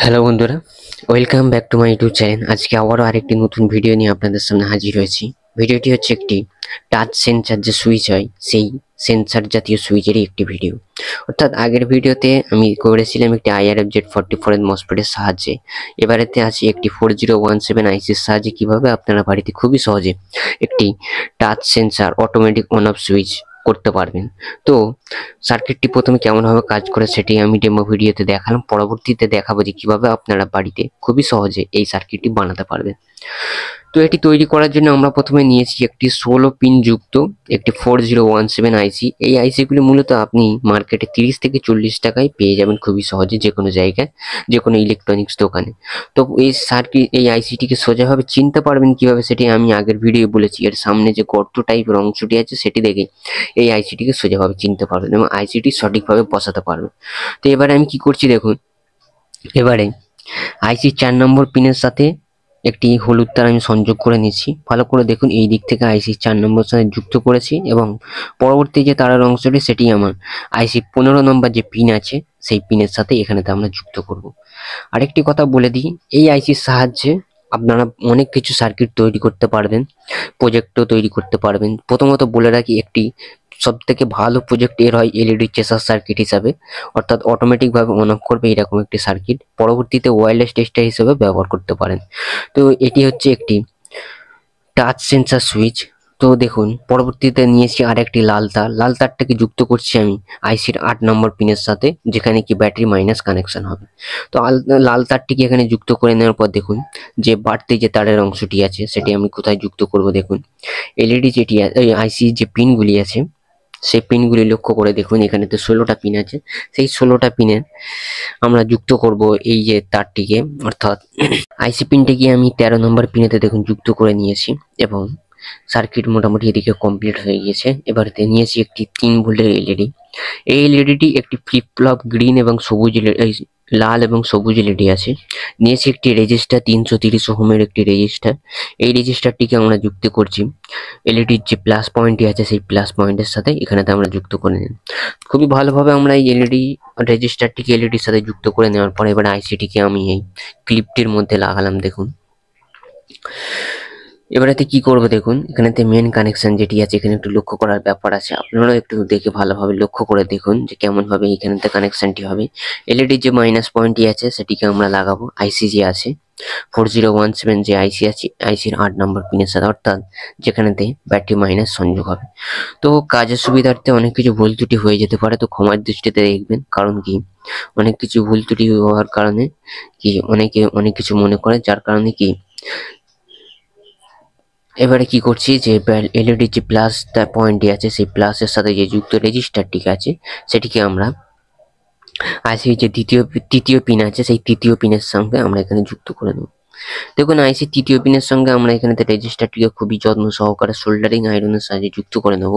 Hello বন্ধুরা, welcome back to my YouTube channel. আজকে আবারও আরেকটি নতুন ভিডিও নিয়ে আপনাদের সামনে হাজির হয়েছি। ভিডিওটি হচ্ছে একটি টাচ সেন্সার যে সুইচ হয় সেই সেন্সার জাতীয় সুইচেরই একটি ভিডিও। অর্থাৎ আগের ভিডিওতে আমি করেছিলাম একটি IRFZ44 এর মসফেটের সাহায্যে। এবারেতে আছে একটি 4017 আইসির সাহায্যে কিভাবে আপনারা বাড়িতে খুবই সহজে একটি touch sensor automatic on off switch করতে পারবেন। তো সার্কিটটি প্রথমে কেমনভাবে কাজ করে সেটি আমি ডেমো ভিডিওতে দেখালাম। পরবর্তীতে দেখাবো যে কিভাবে আপনারা বাড়িতে খুবই সহজে এই সার্কিটটি বানাতে পারবেন। তো এটি তৈরি করার জন্য আমরা প্রথমে নিয়েছি একটি 16 পিন যুক্ত একটি 4017 আইসি। এই আইসিগুলি মূলত আপনি মার্কেটে 30 থেকে 40 টাকায় পেয়ে যাবেন খুবই সহজে যে কোনো জায়গায়, যে কোনো ইলেকট্রনিক্স দোকানে। তো এই আইসিটিকে সোজাভাবে চিনতে পারবেন কিভাবে সেটি আমি আগের ভিডিও বলেছি। এর সামনে যে গর্ত টাইপের অংশটি আছে সেটি দেখে এই আইসিটিকে সোজাভাবে চিনতে পারবেন এবং আইসিটি সঠিকভাবে বসাতে পারবেন। তো এবারে আমি কি করছি দেখুন, এবারে আইসি 4 নম্বর পিনের সাথে একটি হলুদ তার আমি সংযোগ করে নিচ্ছি। ভালো করে দেখুন, এই দিক থেকে আইসি 4 নম্বর সাথে যুক্ত করেছি এবং পরবর্তী যে তারের অংশটি সেটি আমার আইসি 15 নম্বর যে পিন আছে সেই পিনের সাথে এখানেতে আমরা যুক্ত করব। আরেকটি কথা বলে দিই, এই আইসির সাহায্যে আপনারা অনেক কিছু সার্কিট তৈরি করতে পারবেন, প্রজেক্টও তৈরি করতে পারবেন। প্রথমত বলে রাখি, একটি সবথেকে ভালো প্রজেক্ট এর হয় এলইডি চেসার সার্কিট হিসাবে, অর্থাৎ অটোমেটিকভাবে অন অফ করবে এরকম একটি সার্কিট। পরবর্তীতে ওয়্যারলেস টেস্টার হিসেবে ব্যবহার করতে পারেন। তো এটি হচ্ছে একটি টাচ সেন্সার সুইচ। তো দেখুন, পরবর্তীতে নিয়েছি আরেকটি লাল তার। লাল তারটাকে যুক্ত করছি আমি আইসির 8 নম্বর পিনের সাথে, যেখানে কি ব্যাটারি মাইনাস কানেকশন হবে। তো লাল তারটিকে এখানে যুক্ত করে নেওয়ার পর দেখুন যে বাড়তি যে তারের অংশটি আছে সেটি আমি কোথায় যুক্ত করব। দেখুন, এলইডি যেটি আইসি যে পিনগুলি আছে সেই পিনগুলি লক্ষ্য করে দেখুন, এখানেতে 16টা পিন আছে। সেই 16টা পিনের আমরা যুক্ত করব এই যে তারটিকে, অর্থাৎ আইসি পিনটিকে আমি 13 নম্বর পিনেতে দেখুন যুক্ত করে নিয়েছি এবং সার্কিট মোটামুটি এদিকে কমপ্লিট হয়ে গিয়েছে। এবারে নিয়েছি একটি 3 ভোল্টের এলইডি। এই এলইডিটি একটি ফ্লিপ ফ্লপ গ্রিন এবং সবুজ লাল এবং সবুজ এলইডি আছে। নিয়েছি একটি রেজিস্টার 330 ওহমের একটি রেজিস্টার। এই রেজিস্টারটিকে আমরা যুক্ত করছি এলইডির যে প্লাস পয়েন্টটি আছে সেই প্লাস পয়েন্টের সাথে, এখানেতে আমরা যুক্ত করে নিই। খুবই ভালোভাবে আমরা এই এলইডি রেজিস্টারটিকে এলইডির সাথে যুক্ত করে নেওয়ার পরে এবার আইসিটিকে আমি এই ক্লিপটির মধ্যে লাগালাম। দেখুন, এবারেতে কি করব দেখুন, এখানেতে মেন কানেকশন যেটি আছে এখানে একটু লক্ষ্য করার ব্যাপার আছে। আপনারাও একটু দেখে ভালোভাবে লক্ষ্য করে দেখুন যে কেমন ভাবে এখানেতে কানেকশনটি হবে। এলইডির যে মাইনাস পয়েন্টটি আছে সেটিকে আমরা লাগাবো আইসি যে আছে 4017 যে আইসি আছে, আইসির 8 নম্বর পিনের সাথে, অর্থাৎ যেখানেতে ব্যাটারি মাইনাস সংযোগ হবে। তো কাজের সুবিধার্থে অনেক কিছু ভুল ত্রুটি হয়ে যেতে পারে, তো ক্ষমার দৃষ্টিতে দেখবেন। কারণ কি, অনেক কিছু ভুল ত্রুটি হওয়ার কারণে কি অনেকে অনেক কিছু মনে করে, যার কারণে কি এবারে কি করছি যে এলইডির যে প্লাস পয়েন্টটি আছে সেই প্লাসের সাথে যে যুক্ত রেজিস্টারটি আছে সেটিকে আমরা আইসি যে তৃতীয় পিন আছে সেই তৃতীয় পিনের সঙ্গে আমরা এখানে যুক্ত করে নেব। দেখুন, আইসি তৃতীয় পিনের সঙ্গে আমরা এখানেতে রেজিস্টারটিকে খুবই যত্ন সহকারে সোল্ডারিং আয়রনের সাহায্যে যুক্ত করে নেব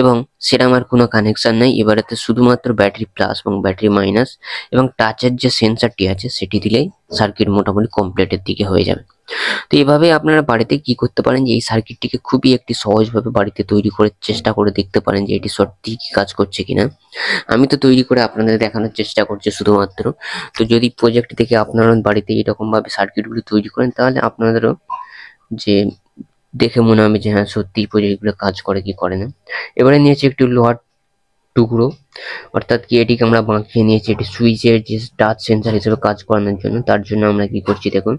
এবং সেটা আমার কোনো কানেকশন নেই। এবারেতে শুধুমাত্র ব্যাটারি প্লাস এবং ব্যাটারি মাইনাস এবং টাচের যে সেন্সারটি আছে সেটি দিলেই সার্কিট মোটামুটি কমপ্লিটের দিকে হয়ে যাবে। তো এভাবে আপনারা বাড়িতে কি করতে পারেন যে এই সার্কিটটিকে খুবই একটি সহজভাবে বাড়িতে তৈরি করে চেষ্টা করে দেখতে পারেন যে এটি সত্যিই কি কাজ করছে কিনা। আমি তো তৈরি করে আপনাদের দেখানোর চেষ্টা করছি শুধুমাত্র। তো যদি প্রজেক্ট থেকে আপনারা বাড়িতে এরকম ভাবে সার্কিটগুলি তৈরি করেন তাহলে আপনাদেরও যে দেখে মনে হবে যে হ্যাঁ সত্যি প্রজেক্টগুলো কাজ করে কি করে না। এবারে নিয়েছি একটু লোহার টুকরো, অর্থাৎ কি এটিকে আমরা বাঁকিয়ে নিয়েছি এটি সুইচের যে টাচ সেন্সার হিসেবে কাজ করানোর জন্য। তার জন্য আমরা কি করছি দেখুন,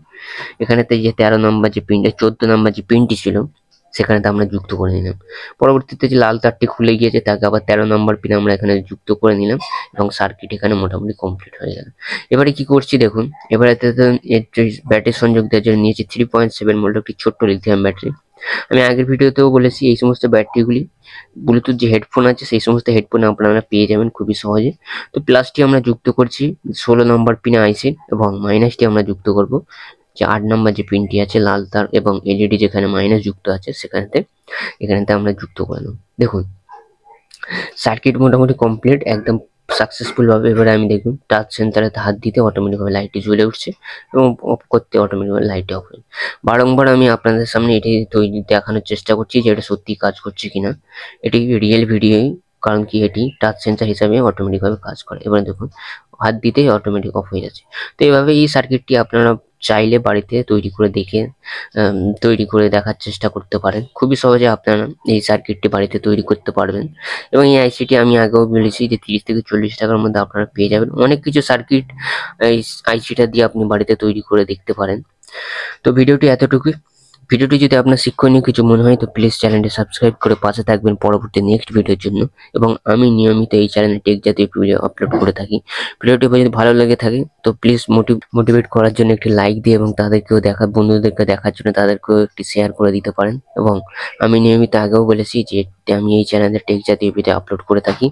এখানেতে যে 13 নম্বর যে পিনটা 14 নম্বর যে পিনটি ছিল সেখানেতে আমরা যুক্ত করে নিলাম। পরবর্তীতে যে লাল তারটি খুলে গিয়েছে তাকে আবার 13 নম্বর পিন আমরা এখানে যুক্ত করে নিলাম এবং সার্কিট এখানে মোটামুটি কমপ্লিট হয়ে গেল। এবারে কি করছি দেখুন, এবারে ব্যাটারি সংযোগ দেওয়ার জন্য নিয়েছি 3.7 ভোল্ট একটি ছোট্ট লিথিয়াম ব্যাটারি। আমি আগের ভিডিওতেও বলেছি এই সমস্ত ব্যাটারিগুলি ব্লুটুথ যে হেডফোন আছে সেই সমস্ত হেডফোন আপনারা পেয়ে যাবেন খুবই সহজে। তো প্লাসটি আমরা যুক্ত করছি 16 নম্বর পিনে আইসির এবং মাইনাসটি আমরা যুক্ত করব যে 8 নম্বর যে পিনটি আছে লাল তার এবং এলইডি যেখানে মাইনাস যুক্ত আছে এখানেতে আমরা যুক্ত করে নেব। দেখুন, সার্কিট মোটামুটি কমপ্লিট একদম সাকসেসফুল ভাবে। এবারে আমি দেখুন টাচ সেন্সারে হাত দিতে অটোমেটিকভাবে লাইটটি জ্বলে উঠছে এবং অফ করতে অটোমেটিকভাবে লাইটটি অফ হয়ে। বারংবার আমি আপনাদের সামনে এটি তৈরি দেখানোর চেষ্টা করছি যে এটা সত্যি কাজ করছে কিনা। এটি রিয়েল ভিডিওই, কারণ কি এটি টাচ সেন্সার হিসাবে অটোমেটিকভাবে কাজ করে। এবারে দেখুন হাত দিতেই অটোমেটিক অফ হয়ে যাচ্ছে। তো এইভাবে এই সার্কিটটি আপনারা চাইলে বাড়িতে তৈরি করে দেখার চেষ্টা করতে পারেন। খুবই সহজে আপনারা এই সার্কিটটি বাড়িতে তৈরি করতে পারবেন এবং এই আইসিটি আমি আগেও বলেছি যে 30 থেকে 40 টাকার মধ্যে আপনারা পেয়ে যাবেন। অনেক কিছু সার্কিট এই আইসিটা দিয়ে আপনি বাড়িতে তৈরি করে দেখতে পারেন। তো ভিডিওটি এতটুকুই। ভিডিওটি যদি আপনার শিক্ষণীয় কিছু মনে হয় তো প্লিজ চ্যানেলটি সাবস্ক্রাইব করে পাশে থাকবেন পরবর্তী নেক্সট ভিডিওর জন্য। এবং আমি নিয়মিত এই চ্যানেলে টেক জাতীয় ভিডিও আপলোড করে থাকি। ভিডিওটি যদি ভালো লেগে থাকে তো প্লিজ মোটিভেট করার জন্য একটি লাইক দিয়ে এবং বন্ধুদেরকে দেখার জন্য তাদেরকেও একটি শেয়ার করে দিতে পারেন। এবং আমি নিয়মিত আগেও বলেছি যে আমি এই চ্যানেলে টেক জাতীয় ভিডিও আপলোড করে থাকি।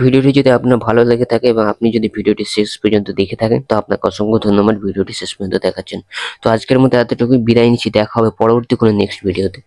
ভিডিওটি যদি আপনার ভালো লেগে থাকে এবং আপনি যদি ভিডিওটি শেষ পর্যন্ত দেখে থাকেন তো আপনাকে অসংখ্য ধন্যবাদ ভিডিওটি শেষ পর্যন্ত দেখার জন্য। তো আজকের মতো এতটুকুই, বিদায় নিচ্ছি। দেখা হবে পরবর্তী কোনো নেক্সট ভিডিওতে।